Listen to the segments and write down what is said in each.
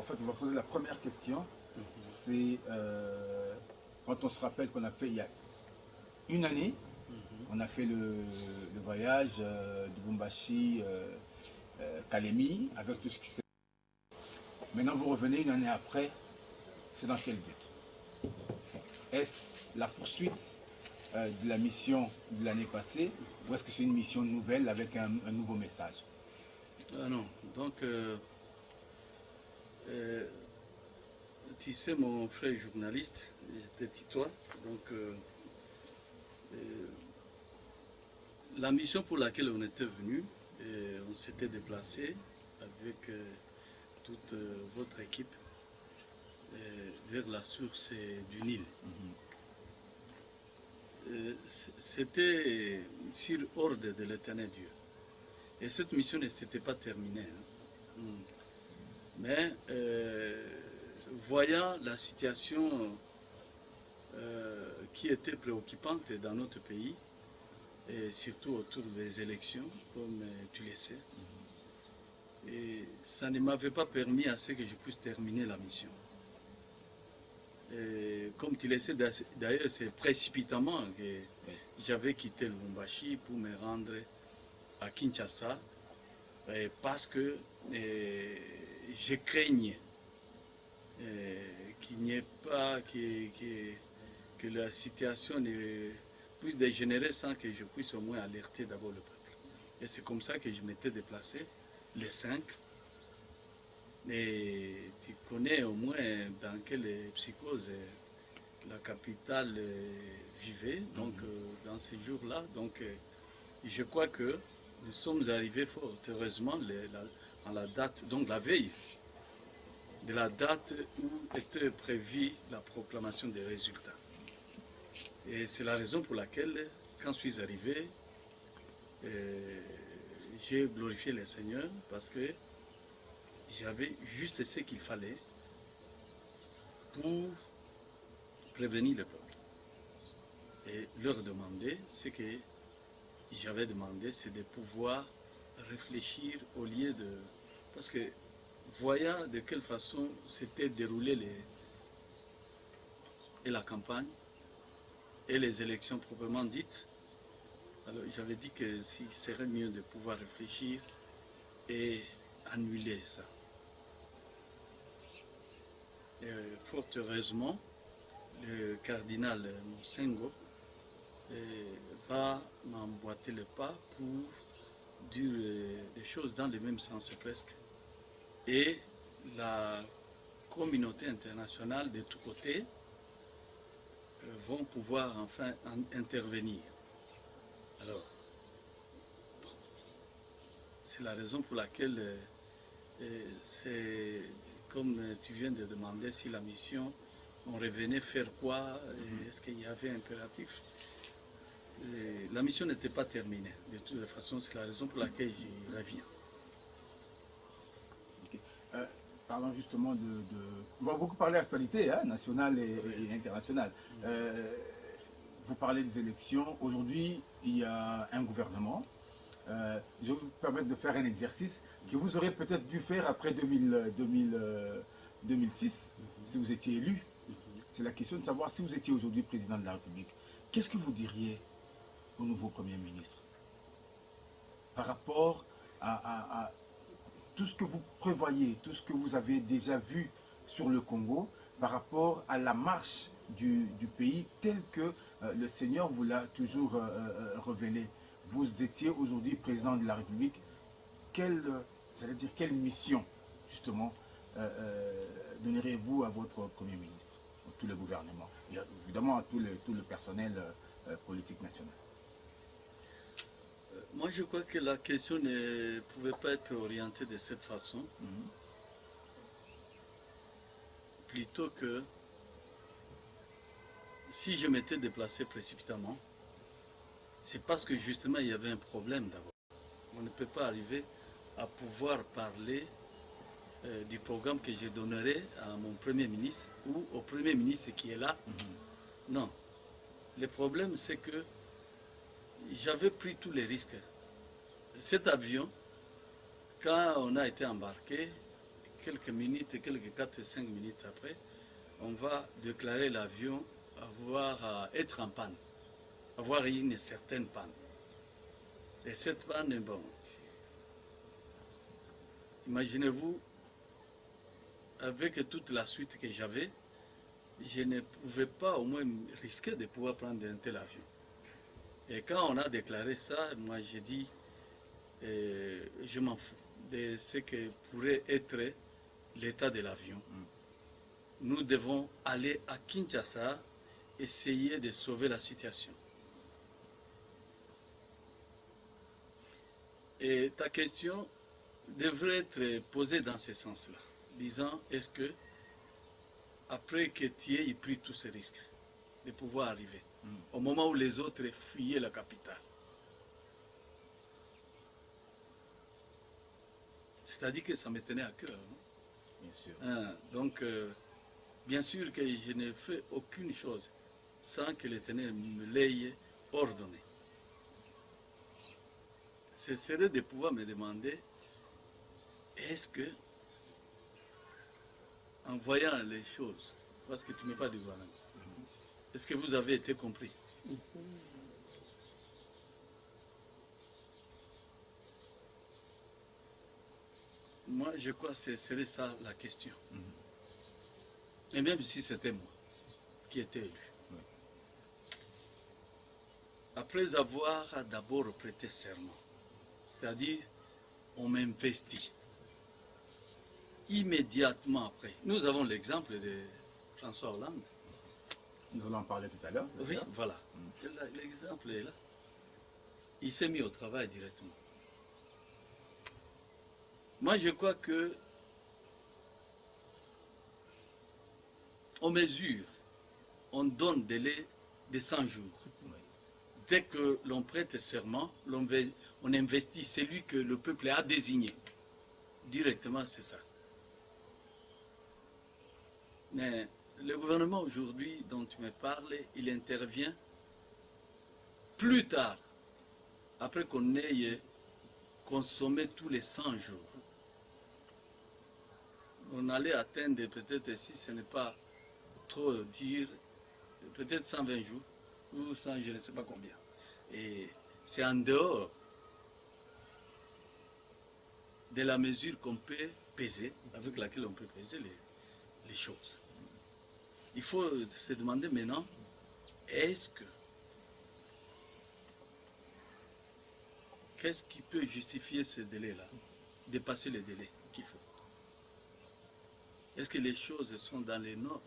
fait, on va poser la première question. C'est quand on se rappelle qu'on a fait il y a une année, on a fait le voyage de Lubumbashi, Kalemi, avec tout ce qui s'est. Maintenant, vous revenez une année après, c'est dans quel but? Est-ce la poursuite de la mission de l'année passée, ou est-ce que c'est une mission nouvelle avec un nouveau message? Non, donc, tu sais, mon frère journaliste, je te tutoie, donc, la mission pour laquelle on était venu, on s'était déplacé avec toute votre équipe vers la source du Nil. C'était sur ordre de l'Éternel Dieu. Et cette mission n'était pas terminée. Mais voyant la situation qui était préoccupante dans notre pays, et surtout autour des élections, comme tu le sais, et ça ne m'avait pas permis à ce que je puisse terminer la mission. Et comme tu le sais, d'ailleurs, c'est précipitamment que j'avais quitté le Lubumbashi pour me rendre à Kinshasa, parce que je craignais qu'il n'y ait pas que la situation ne puisse dégénérer sans que je puisse au moins alerter d'abord le peuple. Et c'est comme ça que je m'étais déplacé les 5. Et tu connais au moins dans quelle psychose la capitale vivait, donc dans ces jours-là. Donc je crois que nous sommes arrivés fort heureusement à la date, donc la veille de la date où était prévue la proclamation des résultats. Et c'est la raison pour laquelle, quand je suis arrivé, j'ai glorifié le Seigneur parce que j'avais juste ce qu'il fallait pour prévenir le peuple. Et leur demander ce que j'avais demandé, c'est de pouvoir réfléchir au lieu de... Parce que voyant de quelle façon s'était déroulée la campagne et les élections proprement dites, alors j'avais dit que s'il serait mieux de pouvoir réfléchir et annuler ça. Fort heureusement, le cardinal Monsengo va m'emboîter le pas pour dire des choses dans le même sens presque. Et la communauté internationale de tous côtés vont pouvoir enfin intervenir. Alors, c'est la raison pour laquelle c'est comme tu viens de demander si la mission, on revenait faire quoi, est-ce qu'il y avait impératif. La mission n'était pas terminée. De toute façon, c'est la raison pour laquelle j'y reviens. Okay. Parlons justement on va beaucoup parler d'actualité nationale et internationale. Vous parlez des élections. Aujourd'hui, il y a un gouvernement. Je vais vous permettre de faire un exercice que vous aurez peut-être dû faire après 2006, si vous étiez élu. C'est la question de savoir si vous étiez aujourd'hui président de la République. Qu'est-ce que vous diriez au nouveau Premier ministre par rapport à tout ce que vous prévoyez, tout ce que vous avez déjà vu sur le Congo, par rapport à la marche du pays tel que le Seigneur vous l'a toujours révélé. Vous étiez aujourd'hui président de la République. Quelle mission, justement, donnerez-vous à votre Premier ministre, à tout le gouvernement, et évidemment à tout le personnel politique national? Moi, je crois que la question ne pouvait pas être orientée de cette façon. Plutôt que si je m'étais déplacé précipitamment, c'est parce que justement il y avait un problème d'abord. On ne peut pas arriver à pouvoir parler du programme que je donnerai à mon Premier ministre ou au Premier ministre qui est là. Non. Le problème, c'est que j'avais pris tous les risques. Cet avion, quand on a été embarqué, quelques minutes, quelques 4-5 minutes après, on va déclarer l'avion être en panne, avoir une certaine panne. Et cette panne, bon, imaginez-vous, avec toute la suite que j'avais, je ne pouvais pas au moins risquer de pouvoir prendre un tel avion. Et quand on a déclaré ça, moi j'ai dit, je m'en fous de ce que pourrait être l'état de l'avion. Nous devons aller à Kinshasa, essayer de sauver la situation. Et ta question devrait être posée dans ce sens-là, disant, est-ce que, après que tu aies pris tous ces risques, de pouvoir arriver, au moment où les autres fuyaient la capitale, c'est-à-dire que ça me tenait à cœur. Hein? Bien sûr. Donc, bien sûr que je n'ai fait aucune chose sans que l'Éternel me l'ait ordonné. Ce serait de pouvoir me demander, est-ce que, en voyant les choses, parce que tu ne m'as pas dit voilà, est-ce que vous avez été compris? Moi, je crois que ce serait ça la question. Et même si c'était moi qui étais élu. Après avoir d'abord prêté serment, c'est-à-dire on m'investit. Immédiatement après, nous avons l'exemple de François Hollande. Nous allons en parler tout à l'heure. Oui, voilà. L'exemple est là. Il s'est mis au travail directement. Moi, je crois que on mesure, on donne délai de 100 jours. Dès que l'on prête serment, on investit celui que le peuple a désigné. Directement, c'est ça. Mais le gouvernement aujourd'hui dont tu me parles, il intervient plus tard, après qu'on ait consommé tous les 100 jours. On allait atteindre peut-être, si ce n'est pas trop dire, peut-être 120 jours, ou 100, je ne sais pas combien. Et c'est en dehors de la mesure qu'on peut peser, avec laquelle on peut peser les choses. Il faut se demander maintenant, est-ce que, qu'est-ce qui peut justifier ce délai-là, dépasser les délais qu'il faut? Est-ce que les choses sont dans les normes?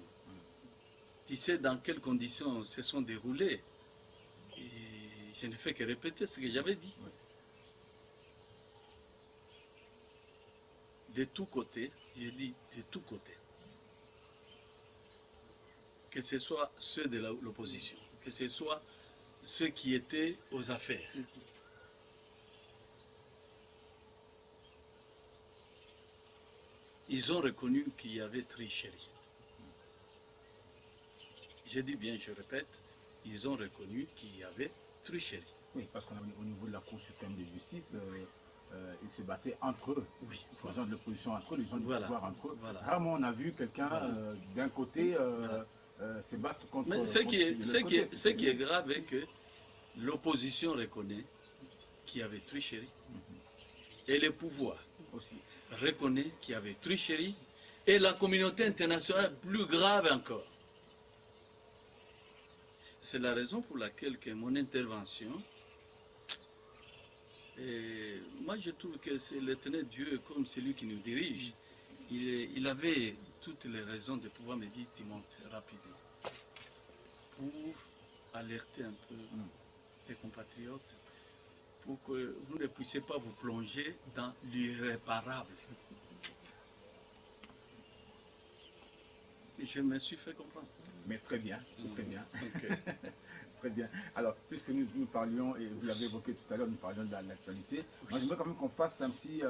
Tu sais dans quelles conditions se sont déroulées? Et je ne fais que répéter ce que j'avais dit. De tous côtés, j'ai dit de tous côtés. Que ce soit ceux de l'opposition, que ce soit ceux qui étaient aux affaires. Ils ont reconnu qu'il y avait tricherie. Je dis bien, je répète, ils ont reconnu qu'il y avait tricherie. Oui, parce qu'au niveau de la Cour suprême de justice, ils se battaient entre eux. Oui. Les gens de l'opposition entre eux, les gens du pouvoir entre eux. Voilà. Rarement on a vu quelqu'un d'un côté se battre contre Mais ce qui est grave est que l'opposition reconnaît qu'il y avait tricherie. Et le pouvoir aussi reconnaît qu'il y avait tricherie. Et la communauté internationale, plus grave encore. C'est la raison pour laquelle que mon intervention, moi je trouve que c'est l'éternel Dieu comme celui qui nous dirige. Il avait toutes les raisons de pouvoir me dire, tu montes rapidement, pour alerter un peu les compatriotes, pour que vous ne puissiez pas vous plonger dans l'irréparable. Et je me suis fait comprendre. Mais très bien, très bien. Okay. Très bien. Alors, puisque nous parlions, et vous l'avez évoqué tout à l'heure, nous parlions de l'actualité, moi j'aimerais quand même qu'on fasse un petit...